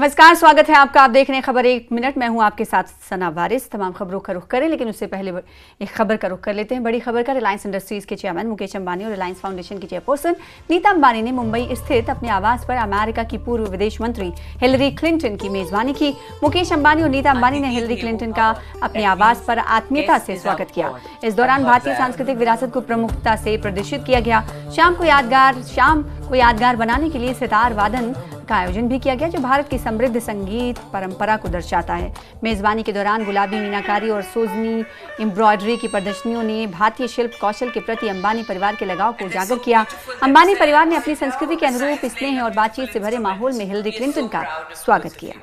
नमस्कार, स्वागत है आपका। आप देख रहे हैं खबर एक मिनट। मैं हूं आपके साथ सना वारिस। तमाम खबरों का रुख करें, लेकिन उससे पहले एक खबर का रुख कर लेते हैं। बड़ी खबर का। रिलायंस इंडस्ट्रीज के चेयरमैन मुकेश अंबानी और रिलायंस फाउंडेशन की चेयरपर्सन नीता अंबानी ने मुंबई स्थित अपने आवास पर अमेरिका की पूर्व विदेश मंत्री हिलरी क्लिंटन की मेजबानी की। मुकेश अंबानी और नीता अंबानी ने हिलरी क्लिंटन का अपने आवास पर आत्मीयता से स्वागत किया। इस दौरान भारतीय सांस्कृतिक विरासत को प्रमुखता से प्रदर्शित किया गया। शाम को यादगार बनाने के लिए सितार वादन का आयोजन भी किया गया, जो भारत की समृद्ध संगीत परंपरा को दर्शाता है। मेजबानी के दौरान गुलाबी मीनाकारी और सोजनी एम्ब्रॉयडरी की प्रदर्शनियों ने भारतीय शिल्प कौशल के प्रति अंबानी परिवार के लगाव को उजागर किया। अंबानी परिवार ने अपनी संस्कृति के अनुरूप स्नेह और बातचीत से भरे माहौल में हिलरी क्लिंटन का स्वागत किया।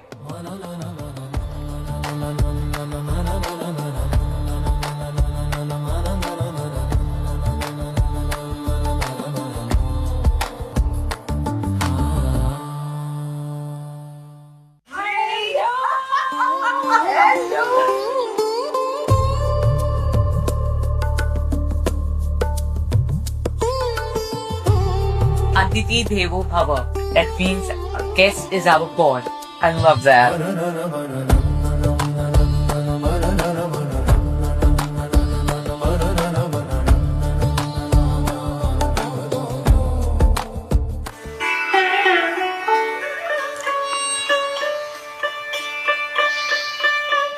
Aditi Devo Bhava. That means guest is our God. I love that.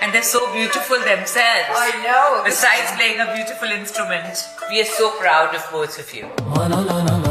And they're so beautiful themselves. I know. Besides playing a beautiful instrument. We are so proud of both of you.